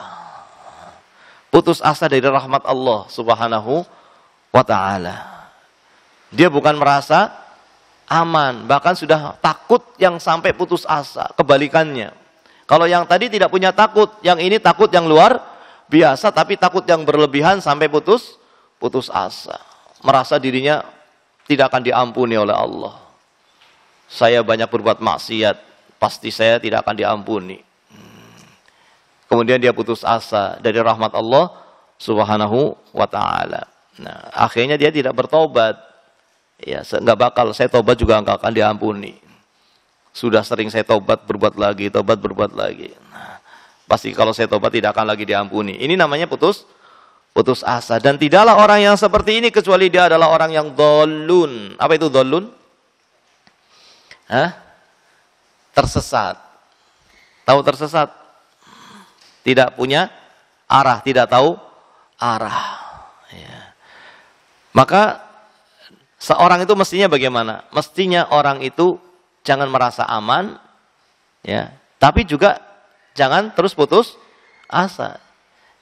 Putus asa dari rahmat Allah Subhanahu wa ta'ala. Dia bukan merasa aman, bahkan sudah takut yang sampai putus asa. Kebalikannya. Kalau yang tadi tidak punya takut, yang ini takut yang luar biasa, tapi takut yang berlebihan sampai putus asa. Merasa dirinya tidak akan diampuni oleh Allah. Saya banyak berbuat maksiat, pasti saya tidak akan diampuni. Kemudian dia putus asa dari rahmat Allah Subhanahu wa ta'ala. Nah, akhirnya dia tidak bertobat. Ya, enggak bakal, saya tobat juga enggak akan diampuni. Sudah sering saya tobat berbuat lagi. Nah, pasti kalau saya tobat tidak akan lagi diampuni. Ini namanya putus asa. Dan tidaklah orang yang seperti ini kecuali dia adalah orang yang dhalun. Apa itu dhalun? Tersesat. Tahu tersesat? Tidak punya arah, tidak tahu arah. Ya. Maka seorang itu mestinya bagaimana? Mestinya orang itu jangan merasa aman, ya. Tapi juga jangan terus putus asa.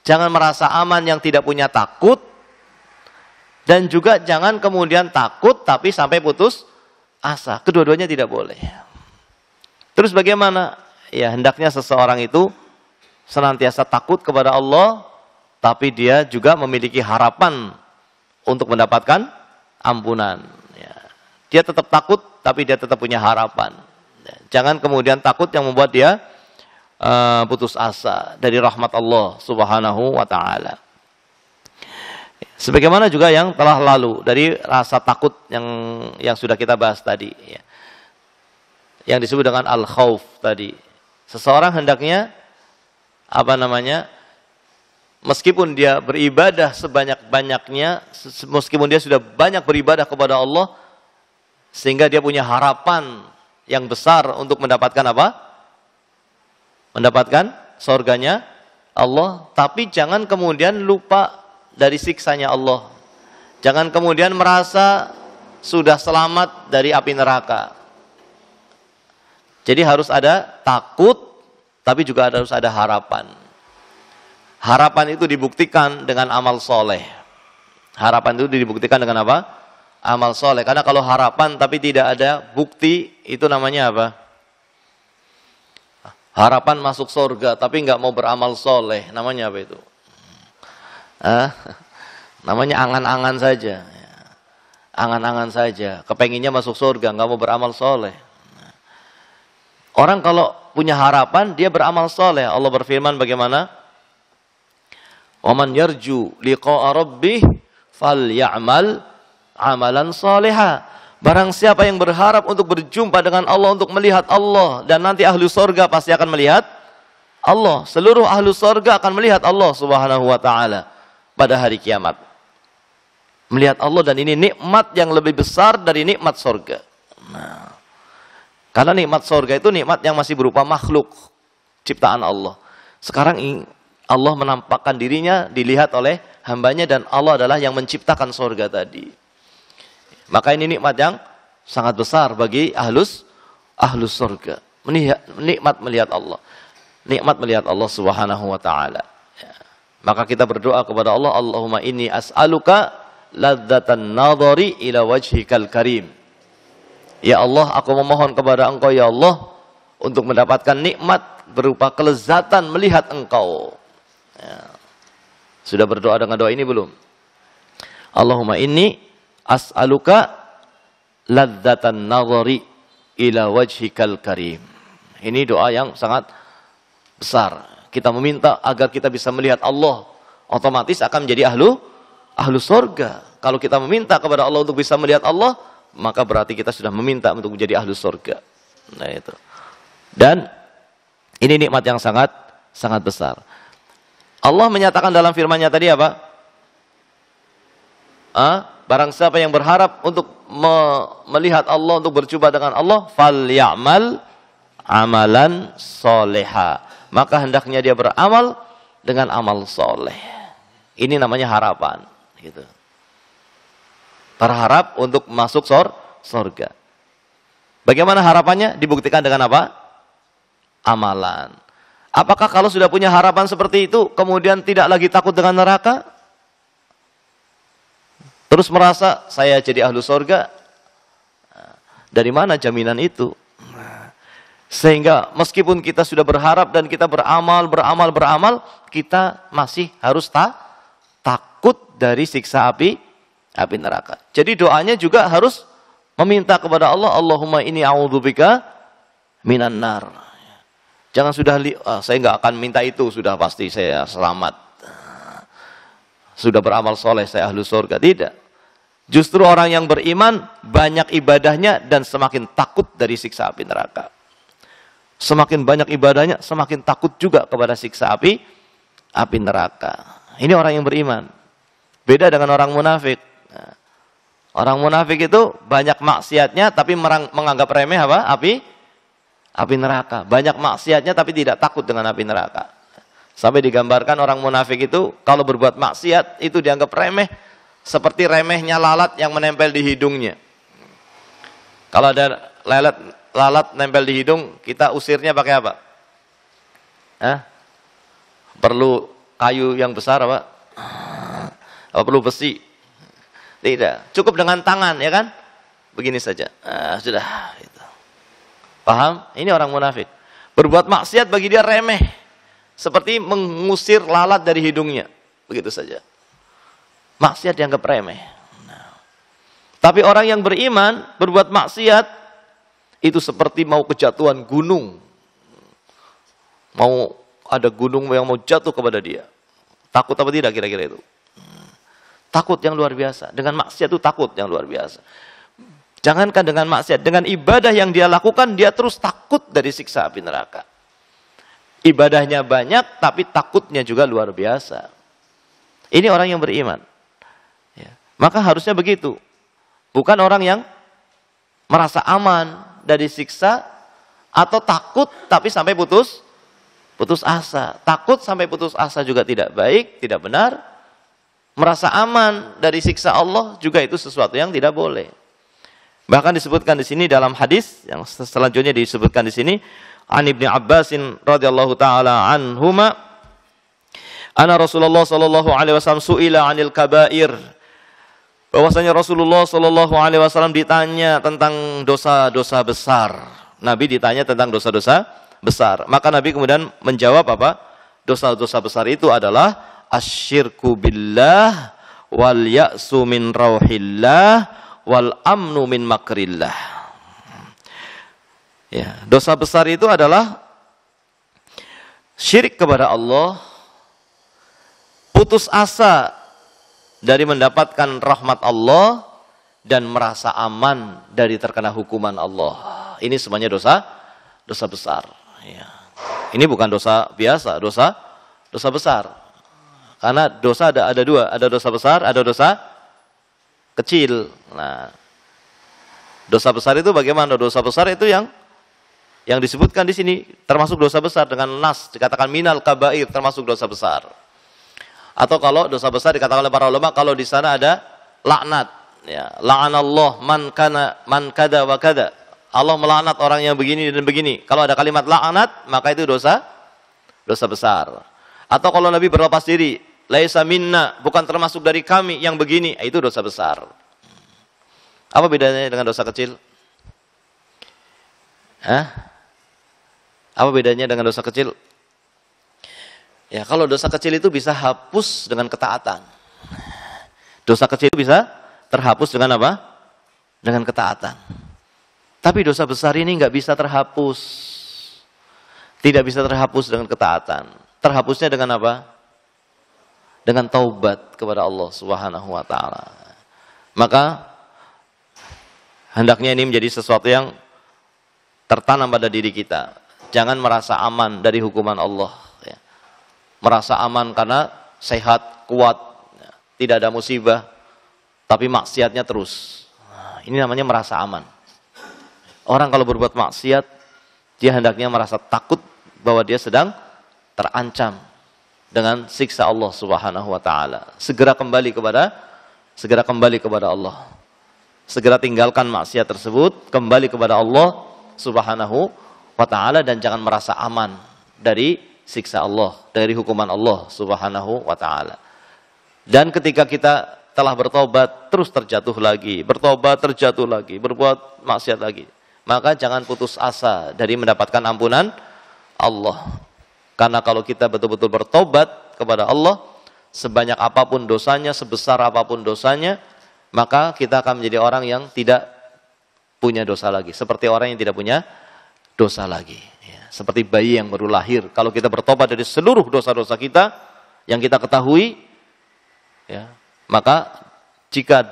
Jangan merasa aman yang tidak punya takut, dan juga jangan kemudian takut tapi sampai putus asa. Kedua-duanya tidak boleh. Terus bagaimana? Ya, hendaknya seseorang itu senantiasa takut kepada Allah, tapi dia juga memiliki harapan untuk mendapatkan ampunan. Ya. Dia tetap takut, tapi dia tetap punya harapan. Ya. Jangan kemudian takut yang membuat dia putus asa dari rahmat Allah Subhanahu wa Ta'ala. Sebagaimana juga yang telah lalu dari rasa takut yang sudah kita bahas tadi, ya. Yang disebut dengan al-khauf tadi. Seseorang hendaknya meskipun dia beribadah sebanyak-banyaknya, meskipun dia sudah banyak beribadah kepada Allah, sehingga dia punya harapan yang besar untuk mendapatkan apa? Mendapatkan surganya Allah, tapi jangan kemudian lupa dari siksanya Allah. Jangan kemudian merasa sudah selamat dari api neraka. Jadi harus ada takut, tapi juga harus ada harapan. Harapan itu dibuktikan dengan amal soleh. Harapan itu dibuktikan dengan apa? Amal soleh. Karena kalau harapan tapi tidak ada bukti, itu namanya apa? Harapan masuk surga tapi nggak mau beramal soleh, namanya apa itu? Namanya angan-angan saja. Angan-angan saja. Kepenginnya masuk surga, nggak mau beramal soleh. Orang kalau punya harapan, dia beramal soleh. Allah berfirman bagaimana? وَمَنْ يَرْجُوا لِقَاءَ رَبِّهِ فَلْيَعْمَلْ عَمَلًا صَالِحًا. Barang siapa yang berharap untuk berjumpa dengan Allah, untuk melihat Allah, dan nanti ahlu surga pasti akan melihat Allah. Seluruh ahlu surga akan melihat Allah Subhanahu wa Ta'ala pada hari kiamat. Melihat Allah, dan ini nikmat yang lebih besar dari nikmat surga. Nah, karena nikmat surga itu nikmat yang masih berupa makhluk ciptaan Allah. Sekarang Allah menampakkan dirinya dilihat oleh hambanya, dan Allah adalah yang menciptakan surga tadi. Maka ini nikmat yang sangat besar bagi ahlus surga. Nikmat melihat Allah. Nikmat melihat Allah Subhanahu wa Ta'ala. Ya. Maka kita berdoa kepada Allah, Allahumma inni as'aluka ladzatan nadhari ila wajhikal karim. Ya Allah, aku memohon kepada Engkau ya Allah untuk mendapatkan nikmat berupa kelezatan melihat Engkau. Ya. Sudah berdoa dengan doa ini belum? Allahumma inni as'aluka ladzatan nadhari ila wajhikal karim. Ini doa yang sangat besar. Kita meminta agar kita bisa melihat Allah, otomatis akan menjadi ahlu surga. Kalau kita meminta kepada Allah untuk bisa melihat Allah, maka berarti kita sudah meminta untuk menjadi ahlu surga. Nah itu. Dan ini nikmat yang sangat besar. Allah menyatakan dalam firman-Nya tadi apa? Barang siapa yang berharap untuk melihat Allah, untuk berjumpa dengan Allah, falyamal amalan soleha. Maka hendaknya dia beramal dengan amal soleh. Ini namanya harapan. Gitu. Berharap untuk masuk surga. Bagaimana harapannya? Dibuktikan dengan apa? Amalan. Apakah kalau sudah punya harapan seperti itu, kemudian tidak lagi takut dengan neraka? Terus merasa saya jadi ahlu surga? Dari mana jaminan itu? Sehingga meskipun kita sudah berharap dan kita beramal, kita masih harus takut dari siksa api neraka. Jadi doanya juga harus meminta kepada Allah, Allahumma inni a'udzubika minan nar. Jangan sudah saya nggak akan minta itu, sudah pasti saya selamat. Sudah beramal soleh, saya ahlu surga. Tidak. Justru orang yang beriman banyak ibadahnya dan semakin takut dari siksa api neraka. Semakin banyak ibadahnya, semakin takut juga kepada siksa api neraka. Ini orang yang beriman. Beda dengan orang munafik. Orang munafik itu banyak maksiatnya tapi menganggap remeh apa? Api neraka. Banyak maksiatnya tapi tidak takut dengan api neraka. Sampai digambarkan orang munafik itu kalau berbuat maksiat itu dianggap remeh, seperti remehnya lalat yang menempel di hidungnya. Kalau ada lalat nempel di hidung, kita usirnya pakai apa? Perlu kayu yang besar apa? Apa perlu besi? Tidak. Cukup dengan tangan, ya kan? Begini saja. Sudah. Gitu. Paham? Ini orang munafik. Berbuat maksiat bagi dia remeh. Seperti mengusir lalat dari hidungnya. Begitu saja. Maksiat dianggap remeh. Nah. Tapi orang yang beriman, berbuat maksiat, itu seperti mau kejatuhan gunung. Mau ada gunung yang mau jatuh kepada dia. Takut apa tidak kira-kira itu? Takut yang luar biasa. Dengan maksiat itu takut yang luar biasa. Jangankan dengan maksiat, dengan ibadah yang dia lakukan, dia terus takut dari siksa api neraka. Ibadahnya banyak, tapi takutnya juga luar biasa. Ini orang yang beriman. Ya. Maka harusnya begitu. Bukan orang yang merasa aman dari siksa, atau takut tapi sampai putus asa. Takut sampai putus asa juga tidak baik, tidak benar. Merasa aman dari siksa Allah juga itu sesuatu yang tidak boleh. Bahkan disebutkan di sini dalam hadis yang selanjutnya disebutkan di sini, an Ibnu Abbasin radhiyallahu taala anhuma, anna Rasulullah sallallahu alaihi wasallam suila 'anil kaba'ir. Bahwasanya Rasulullah sallallahu alaihi wasallam ditanya tentang dosa-dosa besar. Nabi ditanya tentang dosa-dosa besar. Maka Nabi kemudian menjawab apa? Dosa-dosa besar itu adalah asyirku billah wal ya'su min rauhillah wal amnu min makrillah. Ya, dosa besar itu adalah syirik kepada Allah, putus asa dari mendapatkan rahmat Allah, dan merasa aman dari terkena hukuman Allah. Ini semuanya dosa besar. Ya. Ini bukan dosa biasa, dosa besar. Karena dosa ada dua, ada dosa besar, ada dosa kecil. Nah, dosa besar itu bagaimana? Dosa besar itu yang disebutkan di sini termasuk dosa besar dengan nas dikatakan minal kabair, termasuk dosa besar. Atau kalau dosa besar dikatakan oleh para ulama kalau di sana ada laknat, ya, la'anallah man kada wa kada. Allah melaknat orang yang begini dan begini. Kalau ada kalimat laknat, maka itu dosa besar. Atau kalau Nabi berlepas diri, laisa minna, bukan termasuk dari kami yang begini, itu dosa besar. Apa bedanya dengan dosa kecil? Apa bedanya dengan dosa kecil? Ya, kalau dosa kecil itu bisa hapus dengan ketaatan. Dosa kecil itu bisa terhapus dengan apa? Dengan ketaatan. Tapi dosa besar ini nggak bisa terhapus. Tidak bisa terhapus dengan ketaatan. Terhapusnya dengan apa? Dengan taubat kepada Allah Subhanahu wa taala. Maka hendaknya ini menjadi sesuatu yang tertanam pada diri kita. Jangan merasa aman dari hukuman Allah, ya. Merasa aman karena sehat, kuat, ya. Tidak ada musibah, tapi maksiatnya terus. Nah, ini namanya merasa aman. Orang kalau berbuat maksiat, dia hendaknya merasa takut bahwa dia sedang terancam dengan siksa Allah Subhanahu wa taala. Segera kembali kepada Allah. Segera tinggalkan maksiat tersebut, kembali kepada Allah Subhanahu wa taala, dan jangan merasa aman dari siksa Allah, dari hukuman Allah Subhanahu wa taala. Dan ketika kita telah bertobat, terus terjatuh lagi, berbuat maksiat lagi, maka jangan putus asa dari mendapatkan ampunan Allah. Karena kalau kita betul-betul bertobat kepada Allah, sebanyak apapun dosanya, sebesar apapun dosanya, maka kita akan menjadi orang yang tidak punya dosa lagi. Seperti orang yang tidak punya dosa lagi. Ya, seperti bayi yang baru lahir. Kalau kita bertobat dari seluruh dosa-dosa kita yang kita ketahui, ya, maka jika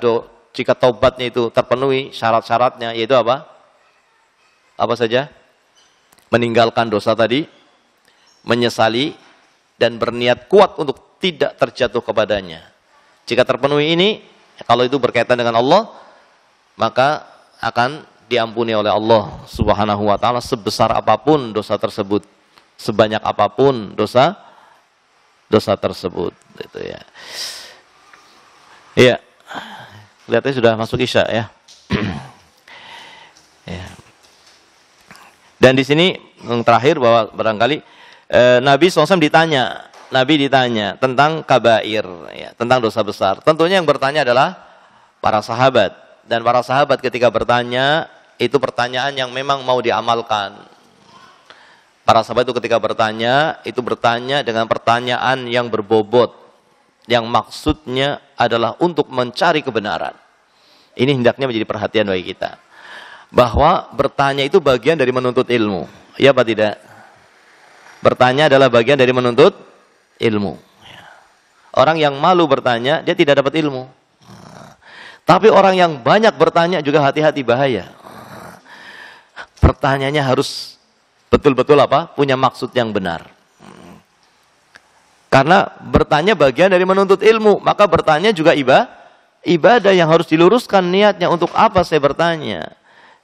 taubatnya itu terpenuhi syarat-syaratnya, yaitu apa? Apa saja? Meninggalkan dosa tadi, menyesali, dan berniat kuat untuk tidak terjatuh kepadanya. Jika terpenuhi ini, kalau itu berkaitan dengan Allah, maka akan diampuni oleh Allah Subhanahu wa taala sebesar apapun dosa tersebut, sebanyak apapun dosa tersebut, gitu ya. Iya. Kelihatannya sudah masuk Isya ya. Ya. Dan di sini yang terakhir bahwa barangkali Nabi SAW ditanya tentang kabair, ya, tentang dosa besar. Tentunya yang bertanya adalah para sahabat. Dan para sahabat ketika bertanya, itu pertanyaan yang memang mau diamalkan. Para sahabat itu ketika bertanya, itu bertanya dengan pertanyaan yang berbobot, yang maksudnya adalah untuk mencari kebenaran. Ini hendaknya menjadi perhatian bagi kita. Bahwa bertanya itu bagian dari menuntut ilmu. Iya apa tidak? Bertanya adalah bagian dari menuntut ilmu. Orang yang malu bertanya, dia tidak dapat ilmu. Tapi orang yang banyak bertanya juga hati-hati, bahaya. Pertanyaannya harus betul-betul punya maksud yang benar. Karena bertanya bagian dari menuntut ilmu, maka bertanya juga ibadah yang harus diluruskan niatnya. Untuk apa saya bertanya?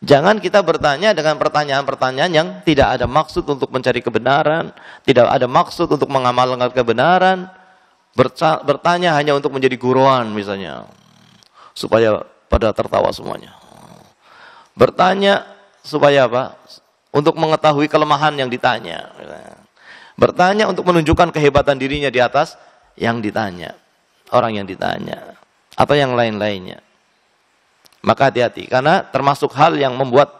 Jangan kita bertanya dengan pertanyaan-pertanyaan yang tidak ada maksud untuk mencari kebenaran, tidak ada maksud untuk mengamalkan kebenaran. Bertanya hanya untuk menjadi guruan misalnya, supaya pada tertawa semuanya. Bertanya supaya apa? Untuk mengetahui kelemahan yang ditanya. Bertanya untuk menunjukkan kehebatan dirinya di atas yang ditanya, orang yang ditanya, atau yang lain-lainnya. Maka hati-hati, karena termasuk hal yang membuat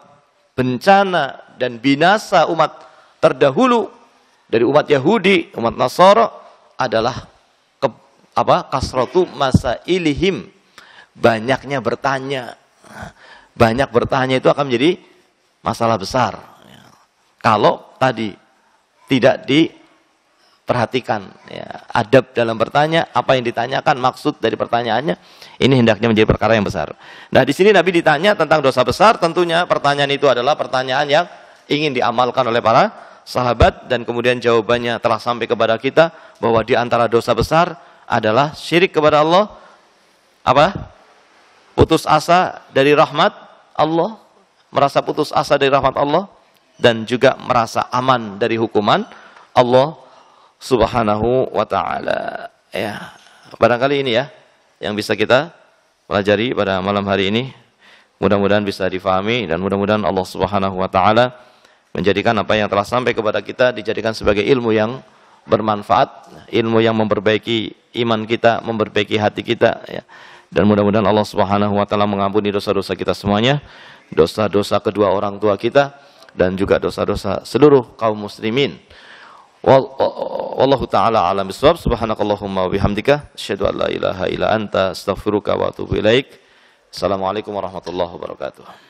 bencana dan binasa umat terdahulu dari umat Yahudi, umat Nasara adalah kasratu masailihim, banyaknya bertanya. Banyak bertanya itu akan menjadi masalah besar. Kalau tadi tidak diperhatikan adab dalam bertanya, apa yang ditanyakan, maksud dari pertanyaannya, ini hendaknya menjadi perkara yang besar. Nah, di sini Nabi ditanya tentang dosa besar, tentunya pertanyaan itu adalah pertanyaan yang ingin diamalkan oleh para sahabat, dan kemudian jawabannya telah sampai kepada kita bahwa di antara dosa besar adalah syirik kepada Allah, putus asa dari rahmat Allah, merasa putus asa dari rahmat Allah, dan juga merasa aman dari hukuman Allah Subhanahu wa ta'ala. Ya, barangkali ini yang bisa kita pelajari pada malam hari ini. Mudah-mudahan bisa difahami, dan mudah-mudahan Allah Subhanahu wa ta'ala menjadikan apa yang telah sampai kepada kita dijadikan sebagai ilmu yang bermanfaat, ilmu yang memperbaiki iman kita, memperbaiki hati kita, Dan mudah-mudahan Allah Subhanahu wa ta'ala mengampuni dosa-dosa kita semuanya, dosa-dosa kedua orang tua kita, dan juga dosa-dosa seluruh kaum muslimin. Wallahu ta'ala a'lam bishawab. Subhanakallahumma wa bihamdika asyhadu an la ilaha illa anta astaghfiruka wa atubu ilaik. Assalamualaikum warahmatullahi wabarakatuh.